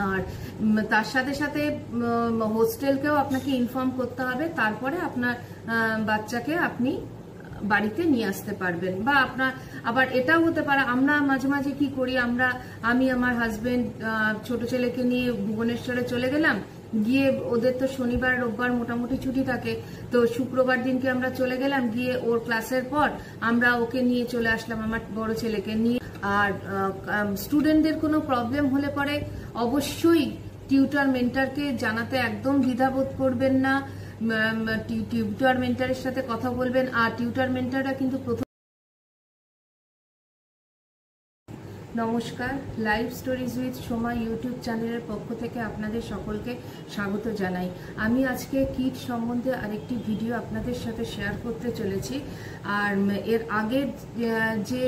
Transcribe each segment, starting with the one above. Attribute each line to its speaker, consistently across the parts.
Speaker 1: আর তার সাথে সাথে হোস্টেলকেও আপনাকে ইনফর্ম করতে হবে, তারপরে আপনার বাচ্চাকে আপনি বাড়িতে নিয়ে আসতে পারবেন। বা আপনার আবার এটাও হতে পারে, আমরা মাঝে মাঝে কি করি, আমি আমার হাজবেন্ড ছোট ছেলেকে নিয়ে ভুবনেশ্বরে চলে গেলাম, গিয়ে ওদের তো শনিবার রোববার মোটামুটি ছুটি থাকে, তো শুক্রবার দিনকে আমরা চলে গেলাম, গিয়ে ওর ক্লাসের পর আমরা ওকে নিয়ে চলে আসলাম, আমার বড় ছেলেকে নিয়ে। আর স্টুডেন্টদের কোনো প্রবলেম হলে পরে অবশ্যই টিউটর মেন্টরকে জানাতে একদম দ্বিধাবোধ করবেন না। টিউটর মেন্টরের সাথে কথা বলবেন। আর টিউটর মেন্টররা কিন্তু নমস্কার, live stories with Soma YouTube চ্যানেলের পক্ষ থেকে আপনাদের সকলকে স্বাগত জানাই। আমি আজকে কিট সম্বন্ধে আরেকটি ভিডিও আপনাদের সাথে শেয়ার করতে চলেছি। আর এর আগের যে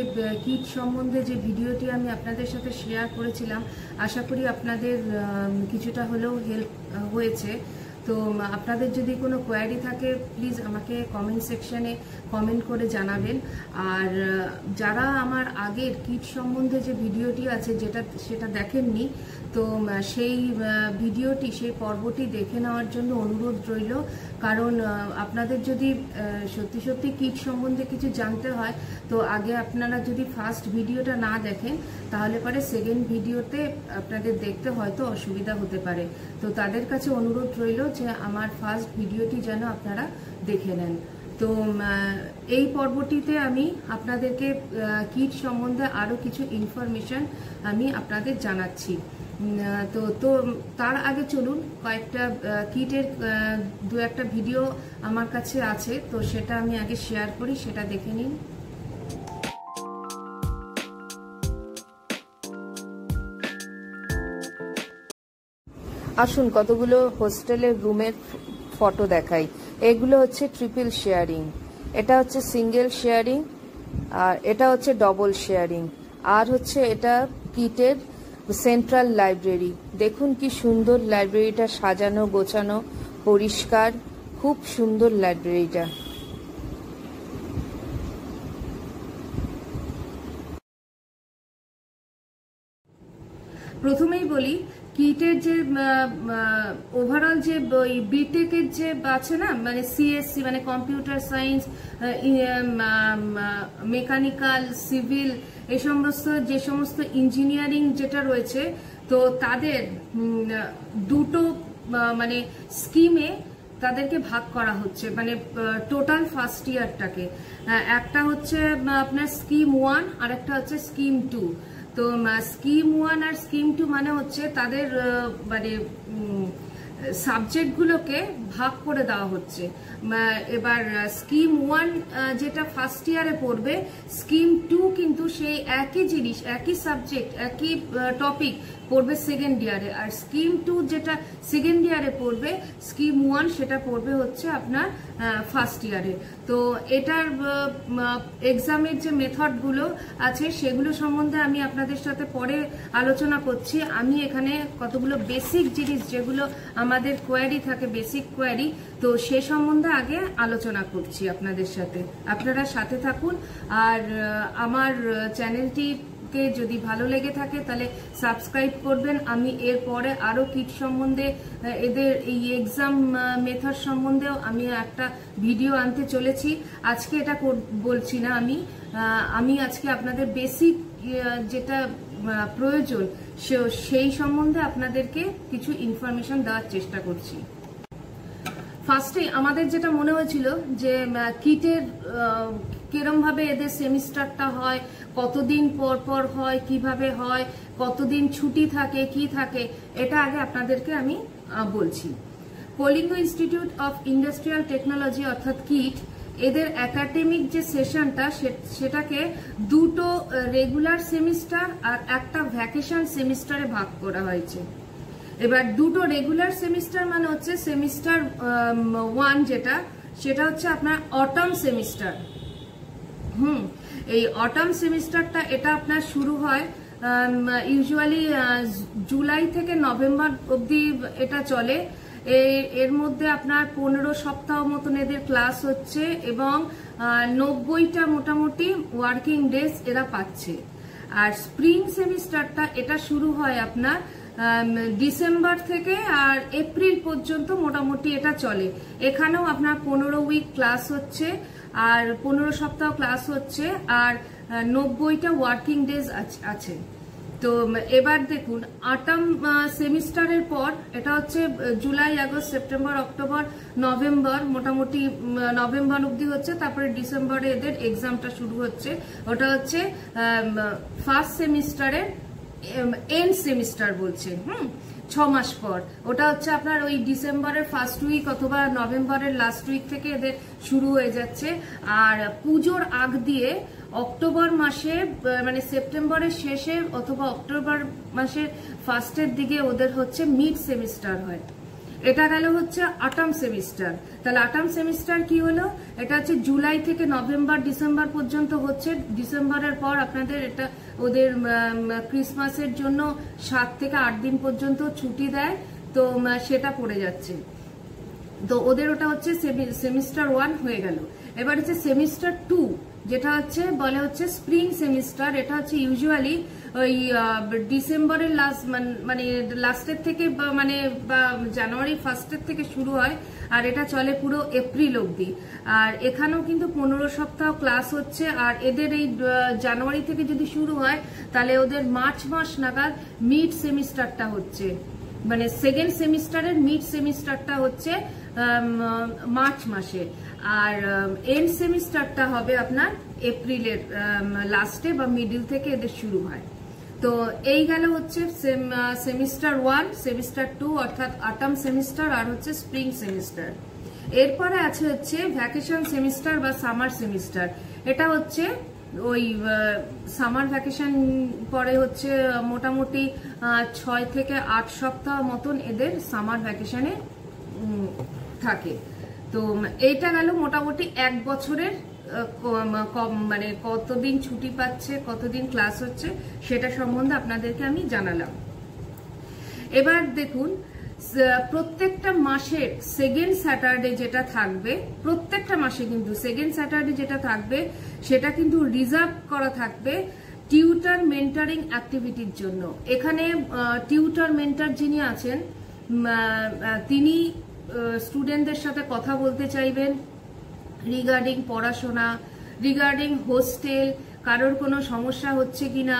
Speaker 1: কিট সম্বন্ধে যে ভিডিওটি আমি আপনাদের সাথে শেয়ার করেছিলাম, আশা করি আপনাদের কিছুটা হলেও হেল্প হয়েছে। তো আপনাদের যদি কোনো কোয়ারি থাকে প্লিজ আমাকে কমেন্ট সেকশনে কমেন্ট করে জানাবেন। আর যারা আমার আগের কিট সম্বন্ধে যে ভিডিওটি আছে সেটা দেখেননি, তো সেই ভিডিওটি, সেই পর্বটি দেখে নেওয়ার জন্য অনুরোধ রইল। কারণ আপনাদের যদি সত্যি সত্যি কিট সম্বন্ধে কিছু জানতে হয়, তো আগে আপনারা যদি ফার্স্ট ভিডিওটা না দেখেন, তাহলে পরে সেকেন্ড ভিডিওতে আপনাদের দেখতে হয়তো অসুবিধা হতে পারে। তো তাদের কাছে অনুরোধ রইল যে আমার ফার্স্ট ভিডিওটি যেন আপনারা দেখে নেন। তো এই পর্বটিতে আমি আপনাদেরকে কিট সম্বন্ধে আরও কিছু ইনফরমেশন আমি আপনাদের জানাচ্ছি। তো তার আগে চলুন কয়েকটা কিটের দু একটা ভিডিও আমার কাছে আছে, তো সেটা আমি আগে শেয়ার করি, সেটা দেখে নিন। আসুন কতগুলো হোস্টেলের রুমের ফটো দেখাই। এগুলো হচ্ছে ট্রিপল শেয়ারিং, এটা হচ্ছে সিঙ্গেল শেয়ারিং, আর এটা হচ্ছে ডবল শেয়ারিং, আর হচ্ছে এটা কিটের সেন্ট্রাল লাইব্রেরি। দেখুন কি সুন্দর লাইব্রেরিটা, সাজানো গোছানো পরিষ্কার, খুব সুন্দর লাইব্রেরিটা। প্রথমেই বলি, কিটের যে ওভারঅল যে বিটেকের যে আছে না, মানে সিএসসি মানে কম্পিউটার সায়েন্স, মেকানিক্যাল, সিভিল, এই যে সমস্ত ইঞ্জিনিয়ারিং যেটা রয়েছে, তো তাদের দুটো মানে স্কিমে তাদেরকে ভাগ করা হচ্ছে, মানে টোটাল ফার্স্ট ইয়ারটাকে। একটা হচ্ছে আপনার স্কিম 1 আর একটা হচ্ছে স্কিম 2। তো স্কিম 1 আর স্কিম 2 মানে হচ্ছে তাদের মানে সাবজেক্টগুলোকে ভাগ করে দেওয়া হচ্ছে। এবার স্কিম 1 যেটা ফার্স্ট ইয়ারে পড়বে, স্কিম 2 কিন্তু সেই একই জিনিস, একই সাবজেক্ট, একই টপিক পড়বে সেকেন্ড ইয়ারে। আর স্কিম 2 যেটা সেকেন্ড ইয়ারে পড়বে, স্কিম 1 সেটা পড়বে হচ্ছে আপনার ফার্স্ট ইয়ারে। তো এটার এক্সামের যে মেথডগুলো আছে সেগুলো সম্বন্ধে আমি আপনাদের সাথে পরে আলোচনা করছি। আমি এখানে কতগুলো বেসিক জিনিস যেগুলো আমাদের কোয়ারি থাকে, বেসিক কোয়ারি, তো সে সম্বন্ধে আগে আলোচনা করছি আপনাদের সাথে। আপনারা সাথে থাকুন। আর আমার চ্যানেলটি যদি ভালো লেগে থাকে তাহলে সাবস্ক্রাইব করবেন। আমি এরপরে আরো কিট সম্বন্ধে, এদের এই এক্সাম মেথড সম্বন্ধেও আমি একটা ভিডিও আনতে চলেছি। আজকে এটা বলছি না, আমি আজকে আপনাদের বেসিক যেটা প্রয়োজন সেই সম্বন্ধে আপনাদেরকে কিছু ইনফরমেশন দেওয়ার চেষ্টা করছি। ফার্স্টে আমাদের যেটা মনে হয়েছিল যে কিটের কিরম ভাবে এদের সেমিস্টারটা হয়, কতদিন পর পর হয়, কিভাবে হয়, কতদিন ছুটি থাকে, কি থাকে, এটা আগে আপনাদেরকে আমি বলছি। Kalinga institute of industrial technology অর্থাৎ কিট, এদের একাডেমিক যে সেশনটা সেটাকে দুটো রেগুলার সেমিস্টার আর একটা ভ্যাকেশন সেমিস্টারে ভাগ করা হয়েছে। এবার দুটো রেগুলার সেমিস্টার মানে হচ্ছে সেমিস্টার 1 সেটা হচ্ছে আপনার অটম সেমিস্টার। এই অটম সেমিস্টারটা এটা আপনার শুরু হয় ইউজুয়ালি জুলাই থেকে নভেম্বর অবধি এটা চলে। এর মধ্যে আপনার 15 সপ্তাহ মতন এদের ক্লাস হচ্ছে এবং 90টা মোটামুটি ওয়ার্কিং ডেজ এরা পাচ্ছে। আর স্প্রিং সেমিস্টারটা এটা শুরু হয় আপনার ডিসেম্বর থেকে আর এপ্রিল পর্যন্ত মোটামুটি এটা চলে। এখানেও আপনার 15 উইক ক্লাস হচ্ছে আর 15 সপ্তাহ ক্লাস হচ্ছে আর 90টা ওয়ার্কিং ডেজ আছে। তো এবার দেখুন আটাম সেমিস্টারের পর এটা হচ্ছে July, August, September, October, November, মোটামুটি নভেম্বর অবধি হচ্ছে, তারপরে ডিসেম্বরে এদের এক্সামটা শুরু হচ্ছে। ওটা হচ্ছে ফার্স্ট সেমিস্টারের এন্ড সেমিস্টার বলছে 6 মাস পর। ওটা হচ্ছে আপনার ওই ডিসেম্বরের ফার্স্ট উইক অথবা নভেম্বরের লাস্ট উইক থেকে এদের শুরু হয়ে যাচ্ছে। আর পুজোর আগ দিয়ে অক্টোবর মাসে মানে সেপ্টেম্বরের শেষে অথবা অক্টোবর মাসের ফার্স্টের দিকে ওদের হচ্ছে মিড সেমিস্টার হয়। এটা গেল হচ্ছে আটাম সেমিস্টার। তাহলে আটাম সেমিস্টার কি হলো, এটা হচ্ছে জুলাই থেকে নভেম্বর ডিসেম্বর পর্যন্ত হচ্ছে। ডিসেম্বরের পর আপনাদের এটা ওদের ক্রিসমাসের জন্য 7 থেকে 8 দিন পর্যন্ত ছুটি দেয়, তো সেটা পড়ে যাচ্ছে। তো ওদের ওটা হচ্ছে সেমিস্টার 1 হয়ে গেল। এবার হচ্ছে সেমিস্টার 2 যেটা হচ্ছে বলে হচ্ছে স্প্রিং সেমিস্টার। এটা হচ্ছে ইউজুয়ালি ওই ডিসেম্বরের মানে লাস্টের থেকে মানে বা জানুয়ারি ফার্স্টের থেকে শুরু হয় আর এটা চলে পুরো এপ্রিল অবধি। আর এখানেও কিন্তু 15 সপ্তাহ ক্লাস হচ্ছে। আর এদের এই জানুয়ারি থেকে যদি শুরু হয় তাহলে ওদের মার্চ মাস নাগাদ মিড সেমিস্টারটা হচ্ছে, মানে সেকেন্ড সেমিস্টারের মিড সেমিস্টারটা হচ্ছে মার্চ মাসে। আর এন্ড সেমিস্টারটা হবে আপনার এপ্রিলের লাস্টে বা মিডিল থেকে এদের শুরু হয়। তো এই গেল হচ্ছে সেমিস্টার 1, সেমিস্টার 2 অর্থাৎ আটাম সেমিস্টার আর হচ্ছে স্প্রিং সেমিস্টার। এরপরে আছে হচ্ছে ভ্যাকেশন সেমিস্টার বা সামার সেমিস্টার। এটা হচ্ছে ওই সামার ভ্যাকেশন পরে হচ্ছে মোটামুটি 6 থেকে 8 সপ্তাহ মতন এদের সামার ভ্যাকেশনে থাকে। তো এইটা গেল মোটামুটি 1 বছরের মানে কতদিন ছুটি পাচ্ছে, কতদিন ক্লাস হচ্ছে সেটা সম্বন্ধে আপনাদেরকে আমি জানালাম। এবার দেখুন প্রত্যেকটা মাসের সেকেন্ড স্যাটারডে যেটা থাকবে, প্রত্যেকটা মাসে কিন্তু সেকেন্ড স্যাটারডে যেটা থাকবে সেটা কিন্তু রিজার্ভ করা থাকবে টিউটর মেন্টরিং অ্যাক্টিভিটির জন্য। এখানে টিউটর মেন্টর যিনি আছেন তিনি স্টুডেন্টদের সাথে কথা বলতে চাইবেন রিগার্ডিং পড়াশোনা, রিগার্ডিং হোস্টেল, কারোর কোনো সমস্যা হচ্ছে কিনা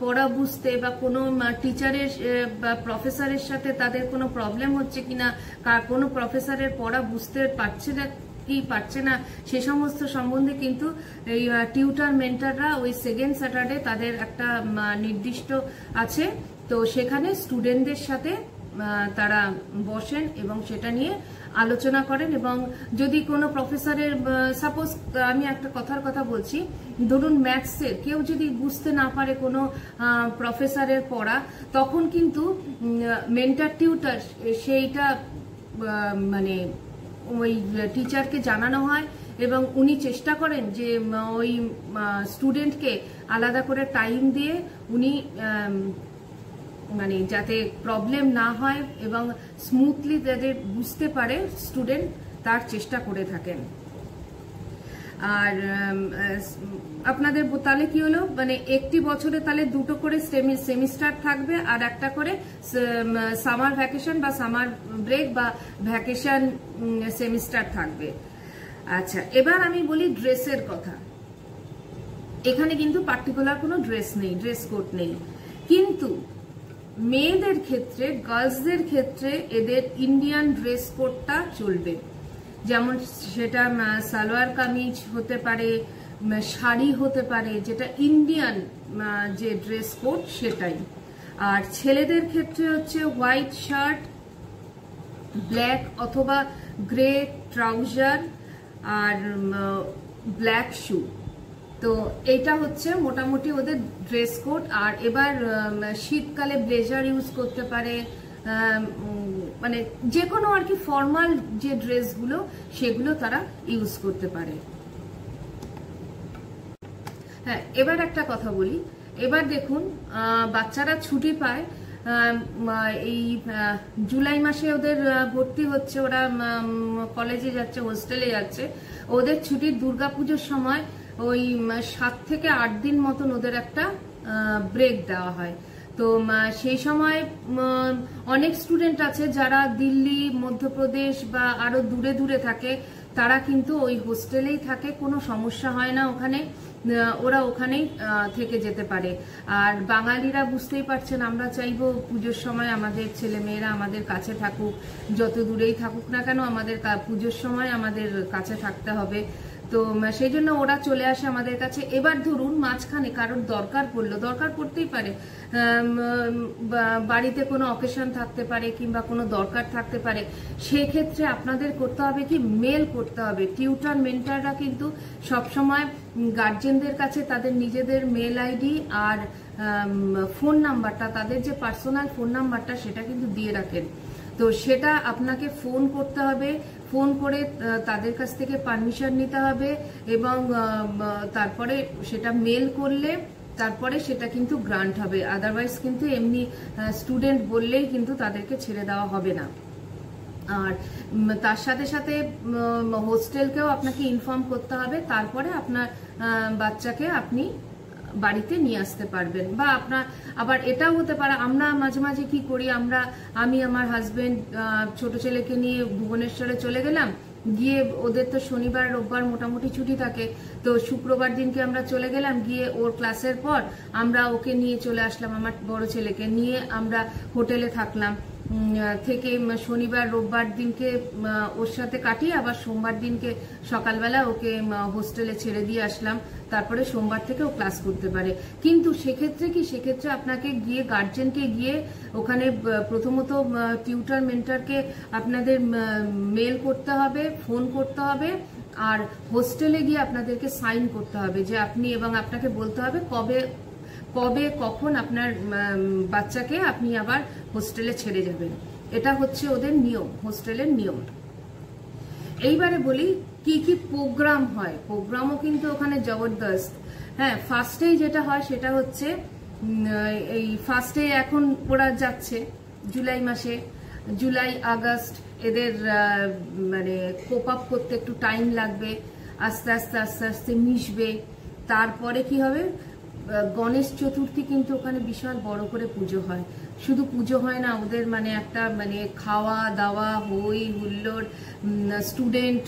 Speaker 1: পড়া বুঝতে, বা কোনো টিচারের বা প্রফেসরের সাথে তাদের কোনো প্রবলেম হচ্ছে কিনা, কোনো প্রফেসরের পড়া বুঝতে পারছে না কি পারছে না, সে সমস্ত সম্বন্ধে কিন্তু এই টিউটর মেন্টররা ওই সেকেন্ড স্যাটারডে তাদের একটা নির্দিষ্ট আছে, তো সেখানে স্টুডেন্টদের সাথে তারা বসেন এবং সেটা নিয়ে আলোচনা করেন। এবং যদি কোনো প্রফেসরের সাপোজ আমি একটা কথার কথা বলছি, ধরুন ম্যাথসের কেউ যদি বুঝতে না পারে কোনো প্রফেসরের পড়া, তখন কিন্তু মেন্টর টিউটর সেইটা মানে ওই টিচারকে জানানো হয় এবং উনি চেষ্টা করেন যে ওই স্টুডেন্টকে আলাদা করে টাইম দিয়ে উনি মানে যাতে প্রবলেম না হয় এবং স্মুথলি যাতে বুঝতে পারে স্টুডেন্ট, তার চেষ্টা করে থাকেন। আর আপনাদের তাহলে কি হলো, মানে একটি বছরে তাহলে 2টো করে সেমিস্টার থাকবে আর একটা করে সামার ভ্যাকেশন বা সামার ব্রেক বা ভ্যাকেশন সেমিস্টার থাকবে। আচ্ছা, এবার আমি বলি ড্রেসের কথা। এখানে কিন্তু পার্টিকুলার কোনো ড্রেস নেই, ড্রেস কোড নেই, কিন্তু মেয়েদের ক্ষেত্রে, গার্লসদের ক্ষেত্রে এদের ইন্ডিয়ান ড্রেস কোডটা চলবে। যেমন সেটা সালোয়ার কামিজ হতে পারে, শাড়ি হতে পারে, যেটা ইন্ডিয়ান যে ড্রেস কোড সেটাই। আর ছেলেদের ক্ষেত্রে হচ্ছে হোয়াইট শার্ট, ব্ল্যাক অথবা গ্রে ট্রাউজার আর ব্ল্যাক শু। তো এটা হচ্ছে মোটামুটি ওদের ড্রেস কোড। আর এবার শীতকালে ব্লেজার ইউজ করতে পারে, মানে যে কোনো আর কি ফর্মাল যে ড্রেসগুলো সেগুলো তারা ইউজ করতে পারে। হ্যাঁ, এবার একটা কথা বলি। এবার দেখুন বাচ্চারা ছুটি পায় এই জুলাই মাসে, ওদের ভর্তি হচ্ছে, ওরা কলেজে যাচ্ছে, হোস্টেলে যাচ্ছে, ওদের ছুটির দুর্গাপুজোর সময় ওই 7 থেকে 8 দিন মতন ওদের একটা ব্রেক দেওয়া হয়। তো সেই সময় অনেক স্টুডেন্ট আছে যারা দিল্লি, মধ্যপ্রদেশ বা আরো দূরে দূরে থাকে, তারা কিন্তু ওই হোস্টেলেই থাকে, কোনো সমস্যা হয় না ওখানে, ওরা ওখানেই থেকে যেতে পারে। আর বাঙালিরা বুঝতেই পারছেন, আমরা চাইবো পুজোর সময় আমাদের ছেলে মেয়েরা আমাদের কাছে থাকুক, যত দূরেই থাকুক না কেন আমাদের পুজোর সময় আমাদের কাছে থাকতে হবে। তো সেই জন্য ওরা চলে আসে আমাদের কাছে। এবার ধরুন মাঝখানে কারোর দরকার পড়লো, দরকার পড়তেই পারে, বাড়িতে কোনো অকেশন থাকতে পারে কিংবা কোনো দরকার থাকতে পারে, সেক্ষেত্রে আপনাদের করতে হবে কি, মেল করতে হবে। টিউটর মেন্টররা কিন্তু সবসময় গার্জেনদের কাছে তাদের নিজেদের মেল আইডি আর ফোন নাম্বারটা, তাদের যে পার্সোনাল ফোন নাম্বারটা সেটা কিন্তু দিয়ে রাখেন। তো সেটা আপনাকে ফোন করতে হবে, ফোন করে তাদের কাছ থেকে পারমিশন নিতে হবে এবং তারপরে সেটা মেল করলে তারপরে সেটা কিন্তু গ্রান্ট হবে। আদারওয়াইজ কিন্তু এমনি স্টুডেন্ট বললেই কিন্তু তাদেরকে ছেড়ে দেওয়া হবে না। আর তার সাথে সাথে হোস্টেলকেও আপনাকে ইনফর্ম করতে হবে, তারপরে আপনার বাচ্চাকে আপনি বাড়িতে নিয়ে আসতে পারবেন। বা আপনার আবার এটাও হতে পারে, আমরা মাঝে মাঝে কি করি, আমি আমার হাজবেন্ড ছোট ছেলেকে নিয়ে ভুবনেশ্বরে চলে গেলাম, গিয়ে ওদের তো শনিবার রোববার মোটামুটি ছুটি থাকে, তো শুক্রবার দিনকে আমরা চলে গেলাম, গিয়ে ওর ক্লাসের পর আমরা ওকে নিয়ে চলে আসলাম, আমার বড় ছেলেকে নিয়ে আমরা হোটেলে থাকলাম, থেকে শনিবার রোববার দিনকে ওর সাথে কাটিয়ে আবার সোমবার দিনকে সকালবেলা ওকে হোস্টেলে ছেড়ে দিয়ে আসলাম, তারপরে সোমবার থেকে ও ক্লাস করতে পারে। কিন্তু সেক্ষেত্রে আপনাকে গিয়ে গার্জেনকে গিয়ে ওখানে প্রথমত টিউটর মেন্টরকে আপনাদের মেল করতে হবে, ফোন করতে হবে, আর হোস্টেলে গিয়ে আপনাদেরকে সাইন করতে হবে যে আপনি, এবং আপনাকে বলতে হবে কবে কখন আপনার বাচ্চাকে আপনি আবার হোস্টেলে ছেড়ে যাবেন। এটা হচ্ছে ওদের নিয়ম, হোস্টেলের নিয়ম। এইবারে বলি কি কি প্রোগ্রাম হয়। প্রোগ্রামও কিন্তু ওখানে জবরদস্ত। হ্যাঁ, ফার্স্টেই যেটা হয় সেটা হচ্ছে এই ফার্স্টে এখন ওরা যাচ্ছে জুলাই মাসে, জুলাই আগস্ট এদের মানে কোপ আপ করতে একটু টাইম লাগবে, আস্তে আস্তে মিশবে। তারপরে কি হবে, গণেশ চতুর্থী কিন্তু ওখানে বিশাল বড় করে পুজো হয়। শুধু পুজো হয় না, ওদের মানে একটা মানে খাওয়া দাওয়া, হই হুল্লোড়, স্টুডেন্ট,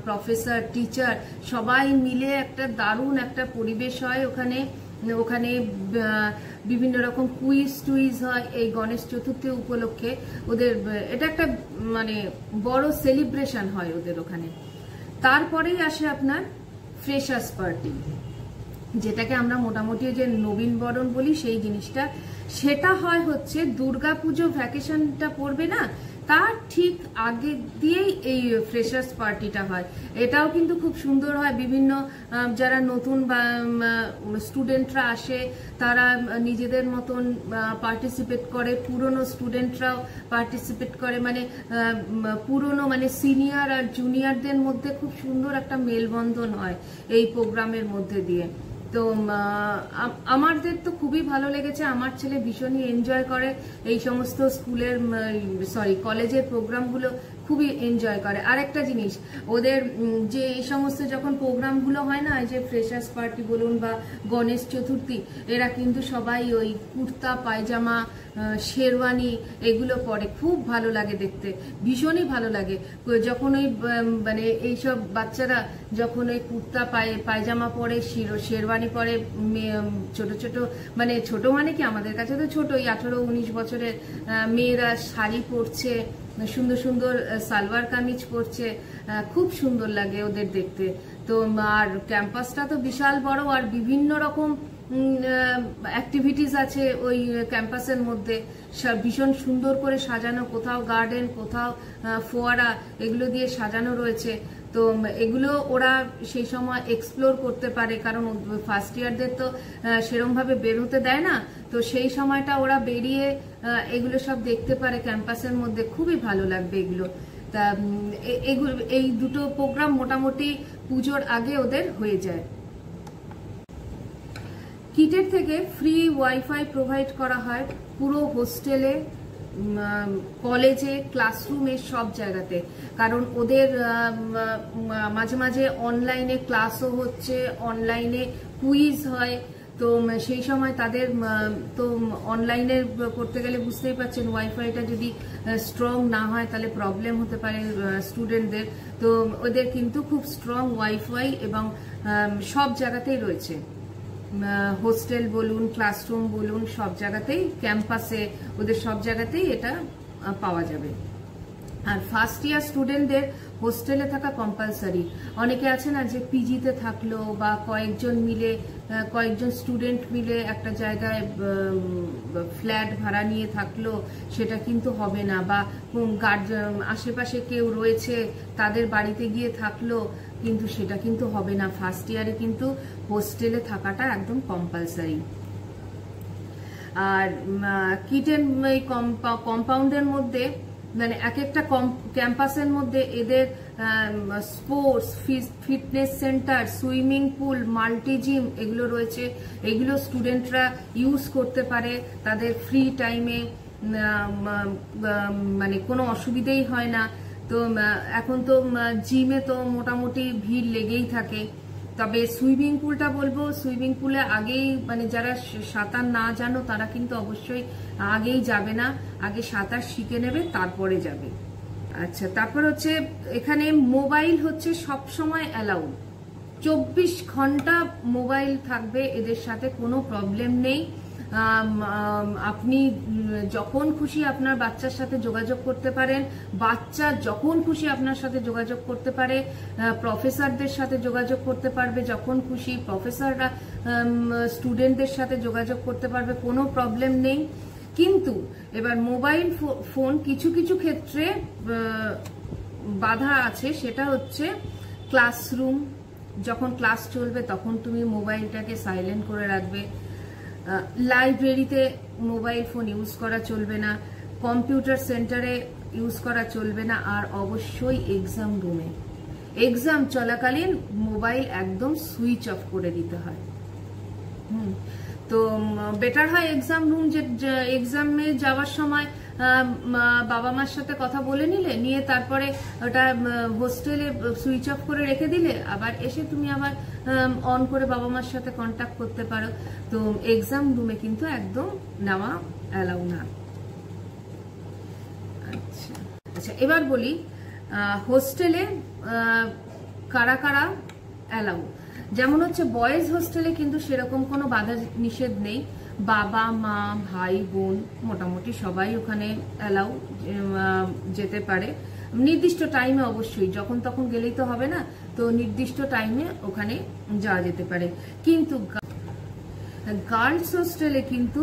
Speaker 1: প্রফেসর, টিচার সবাই মিলে একটা দারুণ একটা পরিবেশ হয় ওখানে। বিভিন্ন রকম কুইজ হয় এই গণেশ চতুর্থী উপলক্ষে। ওদের এটা একটা মানে বড় সেলিব্রেশন হয় ওদের ওখানে। তারপরেই আসে আপনার ফ্রেশার্স পার্টি, যেটাকে আমরা মোটামুটি যে নবীন বরণ বলি, সেই জিনিসটা সেটা হয় হচ্ছে দুর্গাপুজো ভ্যাকেশনটা পড়বে না, তার ঠিক আগে দিয়েই এই ফ্রেশার্স পার্টিটা হয়। এটাও কিন্তু খুব সুন্দর হয়। বিভিন্ন যারা নতুন বা স্টুডেন্টরা আসে তারা নিজেদের মতন পার্টিসিপেট করে, পুরনো স্টুডেন্টরাও পার্টিসিপেট করে, মানে পুরনো মানে সিনিয়র আর জুনিয়রদের মধ্যে খুব সুন্দর একটা মেলবন্ধন হয় এই প্রোগ্রামের মধ্যে দিয়ে। তো আমাদের তো খুবই ভালো লেগেছে, আমার ছেলে ভীষণই এনজয় করে এই সমস্ত স্কুলের কলেজের প্রোগ্রামগুলো খুবই এনজয় করে। আরেকটা জিনিস, ওদের যে এই সমস্ত যখন প্রোগ্রামগুলো হয় না, এই যে ফ্রেশার্স পার্টি বলুন বা গণেশ চতুর্থী, এরা কিন্তু সবাই ওই কুর্তা পায়জামা শেরওয়ানি এগুলো পরে, খুব ভালো লাগে দেখতে, ভীষণই ভালো লাগে। যখন ওই মানে এইসব বাচ্চারা যখন ওই কুর্তা পায়জামা পরে, শেরওয়ানি পরে, ছোট ছোট মানে ছোট মানে কি আমাদের কাছে তো ছোট, ওই 18-19 বছরের মেয়েরা শাড়ি পরছে, সুন্দর সুন্দর সালোয়ার কামিজ পরছে, খুব সুন্দর লাগে ওদের দেখতে। তো আর ক্যাম্পাসটা তো বিশাল বড়, আর বিভিন্ন রকম অ্যাক্টিভিটিস আছে ওই ক্যাম্পাসের মধ্যে, ভীষণ সুন্দর করে সাজানো, কোথাও গার্ডেন, কোথাও ফোয়ারা, এগুলো দিয়ে সাজানো রয়েছে। তো এগুলো ওরা সেই সময় এক্সপ্লোর করতে পারে, কারণ ফার্স্ট ইয়ারদের তো সেরমভাবে বের হতে দেয় না, তো সেই সময়টা ওরা বেরিয়ে এগুলো সব দেখতে পারে ক্যাম্পাসের মধ্যে, খুবই ভালো লাগবে এগুলো। তা এই দুটো প্রোগ্রাম মোটামুটি পুজোর আগে ওদের হয়ে যায়। কিটের থেকে ফ্রি ওয়াইফাই প্রোভাইড করা হয় পুরো হোস্টেলে, কলেজে, ক্লাসরুমে, সব জায়গাতে। কারণ ওদের মাঝে মাঝে অনলাইনে ক্লাসও হচ্ছে, অনলাইনে কুইজ হয়, তো সেই সময় তাদের তো অনলাইনে করতে গেলে বুঝতেই পারছেন ওয়াইফাইটা যদি স্ট্রং না হয় তাহলে প্রবলেম হতে পারে স্টুডেন্টদের। তো ওদের কিন্তু খুব স্ট্রং ওয়াইফাই এবং সব জায়গাতেই রয়েছে, হোস্টেল বলুন, ক্লাসরুম বলুন, সব জায়গাতেই, ক্যাম্পাসে, ওদের সব জায়গাতেই এটা পাওয়া যাবে। আর ফার্স্ট ইয়ার স্টুডেন্টদের হোস্টেলে থাকা কম্পালসারি। অনেকে আছে না যে পিজিতে থাকলো বা কয়েকজন স্টুডেন্ট মিলে একটা জায়গায় ফ্ল্যাট ভাড়া নিয়ে থাকলো, সেটা কিন্তু হবে না। বা আশেপাশে কেউ রয়েছে তাদের বাড়িতে গিয়ে থাকলো, কিন্তু সেটা কিন্তু হবে না। ফার্স্ট ইয়ারে কিন্তু হোস্টেলে থাকাটা একদম কম্পালসারি। আর কিটেন কম্পাউন্ডের মধ্যে মানে এক একটা ক্যাম্পাসের মধ্যে এদের sports, fitness centre, swimming pool, multi gym এগুলো রয়েছে। এগুলো স্টুডেন্টরা ইউজ করতে পারে তাদের ফ্রি টাইমে, মানে কোনো অসুবিধেই হয় না। তো এখন তো জিমে তো মোটামুটি ভিড় লেগেই থাকে। তবে সুইমিং পুলটা বলবো, সুইমিং পুলে আগেই মানে যারা সাঁতার না জানো তারা কিন্তু অবশ্যই আগেই যাবে না, আগে সাঁতার শিখে নেবে তারপরে যাবে। আচ্ছা, তারপর হচ্ছে এখানে মোবাইল হচ্ছে সব সময় অ্যালাউ, 24 ঘন্টা মোবাইল থাকবে এদের সাথে, কোনো প্রবলেম নেই। আপনি যখন খুশি আপনার বাচ্চার সাথে যোগাযোগ করতে পারেন, বাচ্চা যখন খুশি আপনার সাথে যোগাযোগ করতে পারে, প্রফেসরদের সাথে যোগাযোগ করতে পারবে যখন খুশি, প্রফেসররা স্টুডেন্টদের সাথে যোগাযোগ করতে পারবে, কোনো প্রবলেম নেই। কিন্তু এবার মোবাইল ফোন কিছু কিছু ক্ষেত্রে বাধা আছে, সেটা হচ্ছে ক্লাসরুম, যখন ক্লাস চলবে তখন তুমি মোবাইলটাকে সাইলেন্ট করে রাখবে। লাইব্রেরিতে মোবাইল ফোন ইউজ করা চলবে না, কম্পিউটার সেন্টারে ইউজ করা চলবে না, আর অবশ্যই এক্সাম রুমে, এক্সাম চলাকালীন মোবাইল একদম সুইচ অফ করে দিতে হয়। তো বেটার হয় এক্সাম রুম, যে এক্সামে যাওয়ার সময় বাবা মার সাথে কথা বলে নিয়ে তারপরে ওটা হোস্টেলে সুইচ অফ করে রেখে দিলে, আবার এসে তুমি আবার অন করে বাবা মার সাথে কন্ট্যাক্ট করতে পারো। তো এক্সাম রুমে কিন্তু একদম নেওয়া অ্যালাউ না। আচ্ছা, এবার বলি হোস্টেলে কারা কারা অ্যালাউ। যেমন হচ্ছে বয়েজ হোস্টেলে কিন্তু সেরকম কোনো বাধা নিষেধ নেই, বাবা মা ভাই বোন মোটামুটি সবাই ওখানে অ্যালাউ যেতে পারে, নির্দিষ্ট টাইমে, অবশ্যই যখন তখন গেলেই তো হবে না, তো নির্দিষ্ট টাইমে ওখানে যাওয়া যেতে পারে। কিন্তু গার্লস হোস্টেলে কিন্তু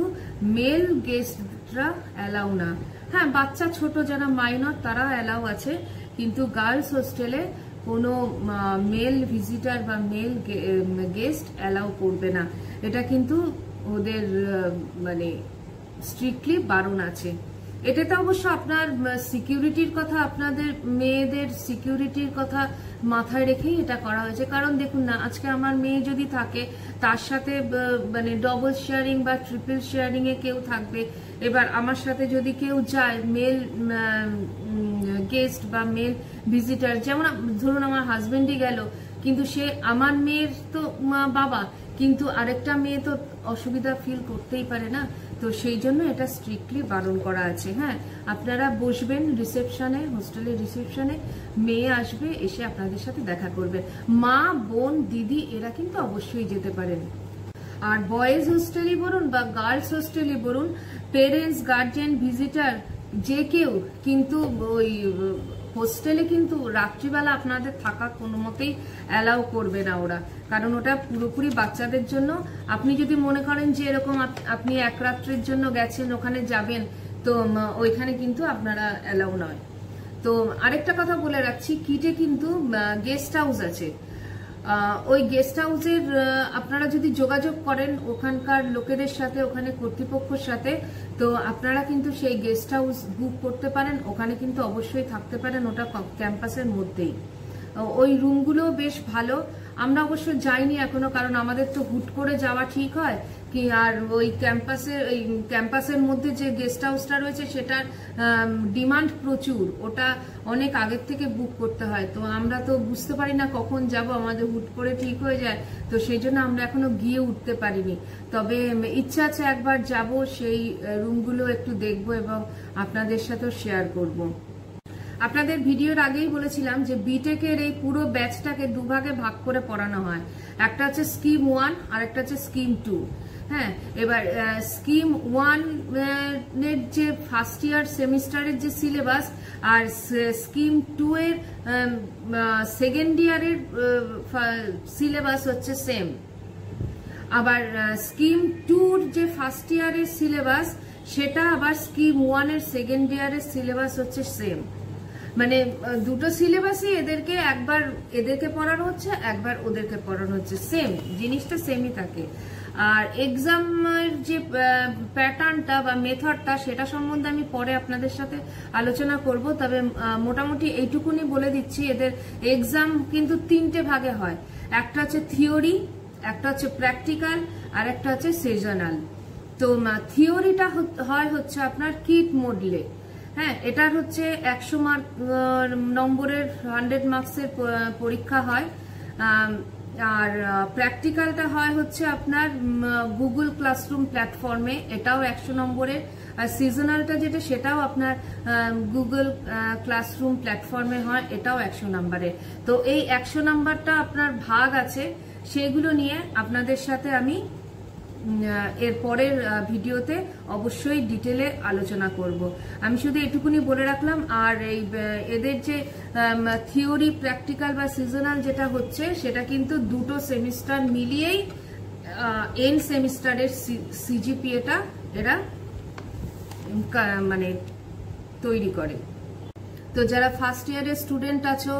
Speaker 1: মেল গেস্টরা অ্যালাউ না। হ্যাঁ, বাচ্চা ছোট যারা মাইনর তারা অ্যালাউ আছে, কিন্তু গার্লস হোস্টেলে কোনো মেল ভিজিটার বা মেল গেস্ট অ্যালাউ করবে না। এটা কিন্তু ওদের মানে স্ট্রিক্টলি বারণ আছে। এটাতে অবশ্য আপনার সিকিউরিটির কথা, আপনাদের মেয়েদের সিকিউরিটির কথা মাথায় রেখেই এটা করা হয়েছে। কারণ দেখুন না, আজকে আমার মেয়ে যদি থাকে তার সাথে মানে ডবল শেয়ারিং বা ট্রিপল শেয়ারিং এ কেউ থাকবে। এবার আমার সাথে যদি কেউ যায় মেল গেস্ট বা মেল ভিজিটার, যেমন ধরুন আমার হাজবেন্ডই গেল, কিন্তু সে আমার মেয়ের তো বাবা, কিন্তু আরেকটা মেয়ে তো অসুবিধা ফিল করতেই পারে না। তো সেই জন্য এটা স্ট্রিক্টলি বারণ করা আছে। হ্যাঁ, আপনারা বসবেন রিসেপশনে, হোস্টেলের রিসেপশনে, মেয়ে আসবে, এসে আপনাদের সাথে দেখা করবে। মা বোন দিদি এরা কিন্তু অবশ্যই যেতে পারেন। আর বয়েজ হোস্টেলই বলুন বা গার্লস হোস্টেলই বলুন, পেরেন্টস, গার্জিয়ান, ভিজিটার যে কেউ কিন্তু ওই হোস্টেলে কিন্তু রাত্রিবেলা আপনাদের থাকা কোনো মতেই অ্যালাউ করবে না ওরা, কারণ ওটা পুরোপুরি বাচ্চাদের জন্য। আপনি যদি মনে করেন যে এরকম আপনি এক রাত্রের জন্য গেছেন, ওখানে যাবেন, তো ওইখানে কিন্তু আপনারা অ্যালাউ নয়। তো আরেকটা কথা বলে রাখছি, কিটে কিন্তু গেস্ট হাউস আছে। ওই গেস্ট হাউসের আপনারা যদি যোগাযোগ করেন ওখানকার লোকেদের সাথে, ওখানে কর্তৃপক্ষের সাথে, তো আপনারা কিন্তু সেই গেস্ট হাউস বুক করতে পারেন, ওখানে কিন্তু অবশ্যই থাকতে পারেন, ওটা ক্যাম্পাসের মধ্যেই। ওই রুমগুলো বেশ ভালো। আমরা অবশ্য যাইনি এখনো, কারণ আমাদের তো হুট করে যাওয়া ঠিক হয়, কি আর ওই ক্যাম্পাসের মধ্যে যে গেস্ট হাউসটা রয়েছে সেটার ডিমান্ড প্রচুর, ওটা অনেক আগের থেকে বুক করতে হয়। তো আমরা তো বুঝতে পারি না কখন যাব, আমাদের হুট করে ঠিক হয়ে যায়, তো সেই জন্য আমরা এখনো গিয়ে উঠতে পারিনি। তবে ইচ্ছা আছে একবার যাব, সেই রুমগুলো একটু দেখবো এবং আপনাদের সাথেও শেয়ার করব। আপনাদের ভিডিওর আগেই বলেছিলাম যে বিটেকের এই পুরো ব্যাচটাকে দুভাগে ভাগ করে পড়ানো হয়, একটা হচ্ছে স্কিম 1 আর একটা হচ্ছে স্কিম 2। হ্যাঁ, এবার স্কিম 1 এর যে ফার্স্ট ইয়ার সেমিস্টারের যে সিলেবাস আর স্কিম 2 এর সেকেন্ড ইয়ারের সিলেবাস হচ্ছে সেম। আবার স্কিম 2 যে ফার্স্ট ইয়ারের সিলেবাস সেটা আবার স্কিম 1 এর সেকেন্ড ইয়ারের সিলেবাস হচ্ছে সেম। মানে দুটো সিলেবাসই এদেরকে একবার এদেরকে পড়ানো হচ্ছে, একবার ওদেরকে পড়ানো হচ্ছে, সেম জিনিসটা সেমই থাকে। আর এক্সামের যে প্যাটার্নটা বা মেথডটা সেটা সম্বন্ধে আমি পরে আপনাদের সাথে আলোচনা করব। তবে মোটামুটি এইটুকুনি বলে দিচ্ছি, এদের এক্সাম কিন্তু 3টে ভাগে হয়, একটা হচ্ছে থিওরি, একটা হচ্ছে প্র্যাকটিক্যাল, আর একটা হচ্ছে সিজনাল। তো থিওরিটা হয় হচ্ছে আপনার কিট মডেলে। হ্যাঁ, এটার হচ্ছে 100 নম্বরের 100 মার্কসের পরীক্ষা হয়। আর প্র্যাকটিক্যালটা হয় হচ্ছে আপনার গুগল ক্লাসরুম প্ল্যাটফর্মে, এটাও 100 নম্বরের। আর সিজনালটা যেটা সেটাও আপনার গুগল ক্লাসরুম প্ল্যাটফর্মে হয়, এটাও 100 নম্বরের। তো এই 100 নম্বরটা আপনার ভাগ আছে, সেগুলো নিয়ে আপনাদের সাথে আমি এর পরের ভিডিওতে অবশ্যই ডিটেলে আলোচনা করব। আমি শুধু এটুকুনি বলে রাখলাম। আর এই এদের যে থিওরি, প্র্যাকটিক্যাল বা সিজনাল যেটা হচ্ছে সেটা কিন্তু দুটো সেমিস্টার মিলিয়েই এন্ড সেমিস্টারের সিজিপিএটা এরা মানে তৈরি করে। তো যারা ফার্স্ট ইয়ারের স্টুডেন্ট আছো,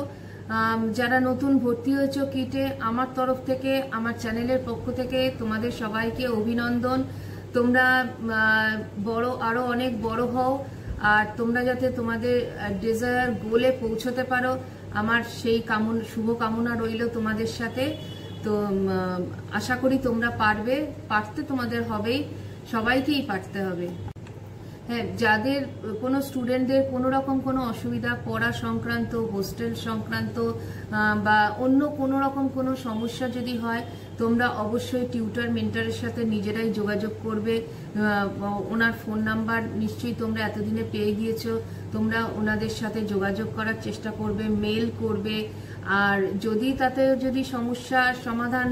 Speaker 1: যারা নতুন ভর্তি হয়েছো কিটে, আমার তরফ থেকে, আমার চ্যানেলের পক্ষ থেকে তোমাদের সবাইকে অভিনন্দন। তোমরা আরো অনেক বড় হও, আর তোমরা যাতে তোমাদের ডিজায়ার গোলে পৌঁছতে পারো, আমার সেই শুভ কামনা রইল তোমাদের সাথে। তো আশা করি তোমরা পারবে, পারতে তোমাদের হবেই, সবাইকেই পারতে হবে। হ্যাঁ, যাদের কোনো স্টুডেন্টদের কোনো রকম কোনো অসুবিধা, পড়া সংক্রান্ত, হোস্টেল সংক্রান্ত বা অন্য কোনো রকম কোনো সমস্যা যদি হয়, তোমরা অবশ্যই টিউটর মেন্টরের সাথে নিজেরাই যোগাযোগ করবে। ওনার ফোন নাম্বার নিশ্চয়ই তোমরা এতদিনে পেয়ে গিয়েছো, তোমরা ওনাদের সাথে যোগাযোগ করার চেষ্টা করবে, মেল করবে। আর যদি সমস্যার সমাধান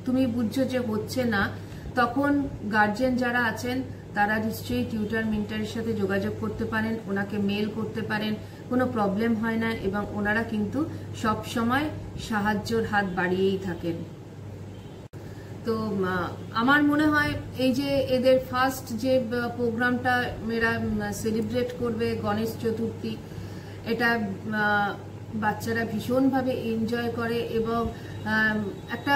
Speaker 1: তুমি বুঝছো যে হচ্ছে না, তখন গার্জেন যারা আছেন তারা নিশ্চয়ই টিউটর মেন্টরের সাথে যোগাযোগ করতে পারেন, ওনাকে মেল করতে পারেন, কোনো প্রবলেম হয় না, এবং ওনারা কিন্তু সব সময় সাহায্যের হাত বাড়িয়েই থাকেন। তো আমার মনে হয় এই যে এদের ফার্স্ট যে প্রোগ্রামটা এরা সেলিব্রেট করবে, গণেশ চতুর্থী, এটা বাচ্চারা ভীষণভাবে এনজয় করে এবং একটা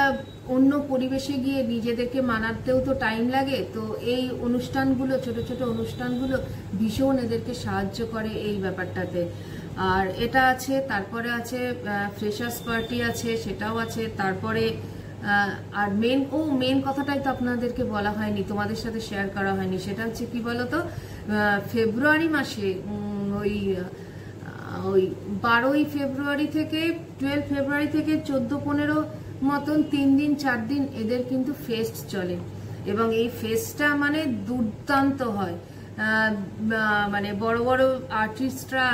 Speaker 1: অন্য পরিবেশে গিয়ে নিজেদেরকে মানাতেও তো টাইম লাগে। তো এই অনুষ্ঠানগুলো, ছোট ছোট অনুষ্ঠানগুলো ভীষণ এদেরকে সাহায্য করে এই ব্যাপারটাতে। আর এটা আছে, তারপরে আছে ফ্রেশার্স পার্টি আছে, সেটাও আছে। তারপরে আর মেন কথাটাই তো আপনাদেরকে বলা হয়নি, তোমাদের সাথে শেয়ার করা হয়নি, সেটা হচ্ছে কি বলতো, ফেব্রুয়ারি মাসে ওই 12ই ফেব্রুয়ারি থেকে 12 ফেব্রুয়ারি থেকে 14-15 মতন 3 দিন 4 দিন এদের কিন্তু ফেস্ট চলে, এবং এই ফেস্টটা মানে দুর্দান্ত হয়। মানে বড় বড় আর্টিস্টরা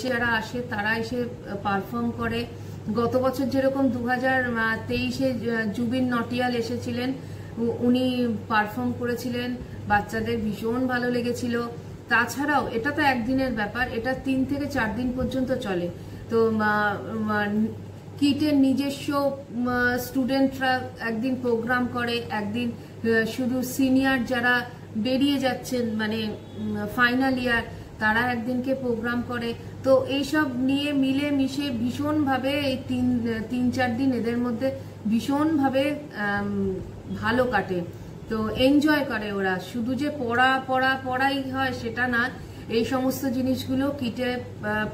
Speaker 1: যারা আসে তারা এসে পারফর্ম করে। গত বছর যেরকম 2023-এ জুবিন নটিয়াল এসেছিলেন, উনি পারফর্ম করেছিলেন, বাচ্চাদের ভীষণ ভালো লেগেছিল। তাছাড়াও এটা তো একদিনের ব্যাপার, এটা 3 থেকে 4 দিন পর্যন্ত চলে। তো কিটের নিজস্ব স্টুডেন্টরা একদিন প্রোগ্রাম করে, একদিন শুধু সিনিয়র যারা বেরিয়ে যাচ্ছেন মানে ফাইনাল ইয়ার তারা একদিনকে প্রোগ্রাম করে। তো এইসব নিয়ে মিলে মিশে ভীষণভাবে এই 3-4 দিন এদের মধ্যে ভীষণভাবে ভালো কাটে। তো এনজয় করে ওরা, শুধু যে পড়াই হয় সেটা না, এই সমস্ত জিনিসগুলো কিটে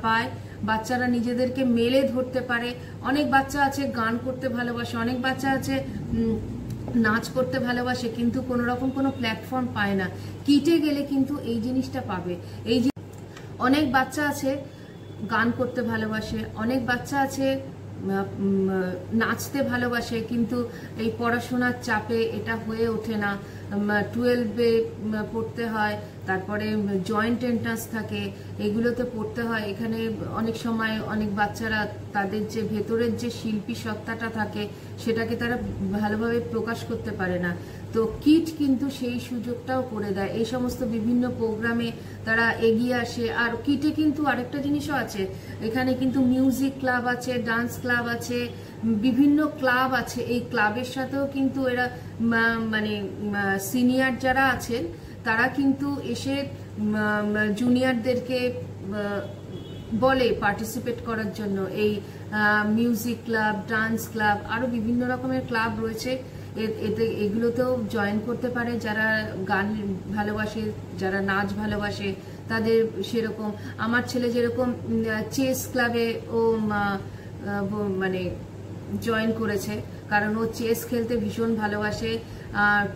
Speaker 1: পায়। বাচ্চারা নিজেদেরকে মেলে ধরতে পারে। অনেক বাচ্চা আছে গান করতে ভালোবাসে, অনেক বাচ্চা আছে নাচ করতে ভালোবাসে কিন্তু কোনো রকম কোনো প্ল্যাটফর্ম পায় না, কিটে গেলে কিন্তু এই জিনিসটা পাবে। এই অনেক বাচ্চা আছে গান করতে ভালোবাসে, অনেক বাচ্চা আছে নাচতে ভালোবাসে, কিন্তু এই পড়াশোনার চাপে এটা হয়ে ওঠে না। 12-এ পড়তে হয়, তারপরে জয়েন্ট এন্ট্রান্স থাকে, এগুলোতে পড়তে হয়। এখানে অনেক সময় অনেক বাচ্চারা তাদের যে ভেতরের যে শিল্পী সত্তাটা থাকে সেটাকে তারা ভালোভাবে প্রকাশ করতে পারে না। তো কিট কিন্তু সেই সুযোগটাও করে দেয়, এই সমস্ত বিভিন্ন প্রোগ্রামে তারা এগিয়ে আসে। আর কিটে কিন্তু আরেকটা জিনিসও আছে, এখানে কিন্তু মিউজিক ক্লাব আছে, ডান্স ক্লাব আছে, বিভিন্ন ক্লাব আছে। এই ক্লাবের সাথেও কিন্তু এরা মানে সিনিয়র যারা আছেন তারা কিন্তু এসে জুনিয়রদেরকে বলে পার্টিসিপেট করার জন্য। এই মিউজিক ক্লাব, ডান্স ক্লাব, আরো বিভিন্ন রকমের ক্লাব রয়েছে, এতে এগুলোতেও জয়েন করতে পারে যারা গান ভালোবাসে, যারা নাচ ভালোবাসে তাদের। সেরকম আমার ছেলে যেরকম চেস ক্লাবে ও মানে জয়েন করেছে, কারণ ও চেস খেলতে ভীষণ ভালোবাসে।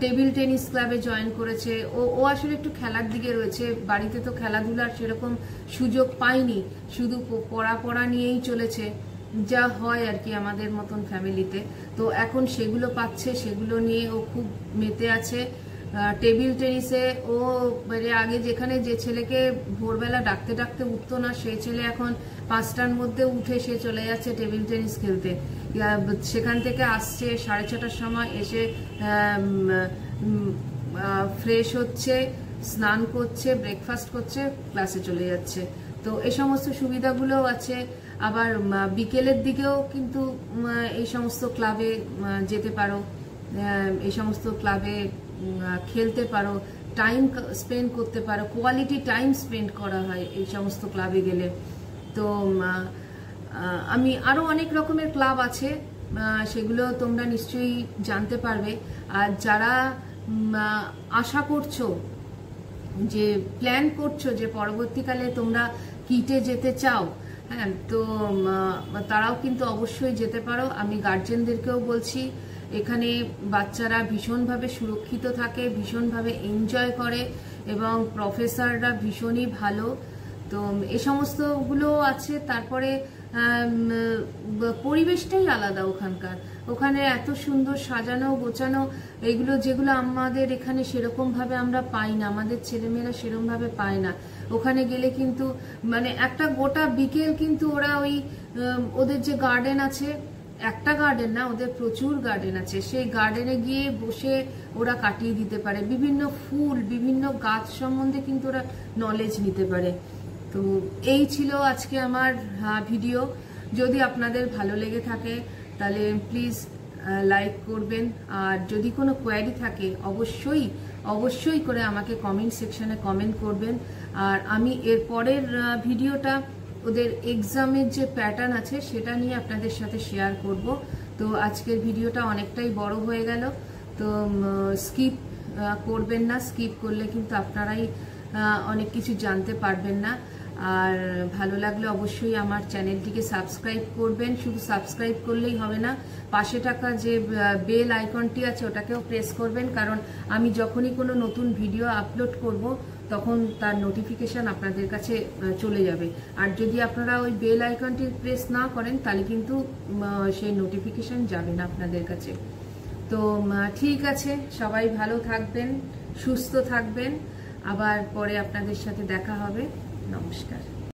Speaker 1: টেবিল টেনিস ক্লাবে জয়েন করেছে। ও আসলে একটু খেলার দিকে রয়েছে, বাড়িতে তো খেলাধুলার সেরকম সুযোগ পায়নি, শুধু পড়া নিয়েই চলেছে, যা হয় আর কি আমাদের মতন ফ্যামিলিতে। তো এখন সেগুলো পাচ্ছে, সেগুলো নিয়ে ও খুব মেতে আছে। টেবিল টেনিসে ও মানে আগে যেখানে যে ছেলেকে ভোরবেলা ডাকতে ডাকতে উঠতো না, সেই ছেলে এখন 5টার মধ্যে উঠে সে চলে যাচ্ছে টেবিল টেনিস খেলতে। সেখান থেকে আসছে 6:30টার সময়, এসে ফ্রেশ হচ্ছে, স্নান করছে, ব্রেকফাস্ট করছে, ক্লাসে চলে যাচ্ছে। তো এই সমস্ত সুবিধাগুলোও আছে। আবার বিকেলের দিকেও কিন্তু এই সমস্ত ক্লাবে যেতে পারো, এই সমস্ত ক্লাবে খেলতে পারো, টাইম স্পেন্ড করতে পারো, কোয়ালিটি টাইম স্পেন্ড করা হয় এই সমস্ত ক্লাবে গেলে। তো আমি আরো অনেক রকমের ক্লাব আছে, সেগুলো তোমরা নিশ্চয়ই জানতে পারবে। আর যারা আশা করছো, যে প্ল্যান করছো যে পরবর্তীকালে তোমরা কিটে যেতে চাও, হ্যাঁ, তো তারাও কিন্তু অবশ্যই যেতে পারো। আমি গার্জেনদেরকেও বলছি, এখানে বাচ্চারা ভীষণভাবে সুরক্ষিত থাকে, ভীষণভাবে এনজয় করে এবং প্রফেসররা ভীষণই ভালো। তো এই সমস্তগুলো আছে। তারপরে পরিবেশটাই আলাদা ওখানকার, ওখানে এত সুন্দর সাজানো গোছানো, এগুলো যেগুলো আমাদের এখানে সেরকম ভাবে আমরা পাই না, আমাদের ছেলেমেয়েরা সেরকম ভাবে পায় না। ওখানে গেলে কিন্তু মানে একটা গোটা বিকেল কিন্তু ওরা ওই ওদের যে গার্ডেন আছে, একটা গার্ডেন না, ওদের প্রচুর গার্ডেন আছে, সেই গার্ডেনে গিয়ে বসে ওরা কাটিয়ে দিতে পারে। বিভিন্ন ফুল, বিভিন্ন গাছ সম্বন্ধে কিন্তু ওরা নলেজ নিতে পারে। তো এই ছিল আজকে আমার ভিডিও। যদি আপনাদের ভালো লেগে থাকে তাহলে প্লিজ লাইক করবেন, আর যদি কোনো কোয়ারি থাকে অবশ্যই করে আমাকে কমেন্ট সেকশনে কমেন্ট করবেন। আর আমি এর পরের ভিডিওটা ওদের এক্সামের যে প্যাটার্ন আছে সেটা নিয়ে আপনাদের সাথে শেয়ার করব। তো আজকের ভিডিওটা অনেকটাই বড় হয়ে গেল, তো স্কিপ করবেন না, স্কিপ করলে কিন্তু আপনারাই অনেক কিছু জানতে পারবেন না। আর ভালো লাগলে অবশ্যই আমার চ্যানেলটিকে সাবস্ক্রাইব করবেন। শুধু সাবস্ক্রাইব করলেই হবে না, পাশে থাকা যে বেল আইকনটি আছে ওটাকেও প্রেস করবেন, কারণ আমি যখনই কোনো নতুন ভিডিও আপলোড করব তখন তার নোটিফিকেশন আপনাদের কাছে চলে যাবে। আর যদি আপনারা ওই বেল আইকনটি প্রেস না করেন তাহলে কিন্তু সেই নোটিফিকেশন যাবে না আপনাদের কাছে। তো ঠিক আছে, সবাই ভালো থাকবেন, সুস্থ থাকবেন, আবার পরে আপনাদের সাথে দেখা হবে। নমস্কার।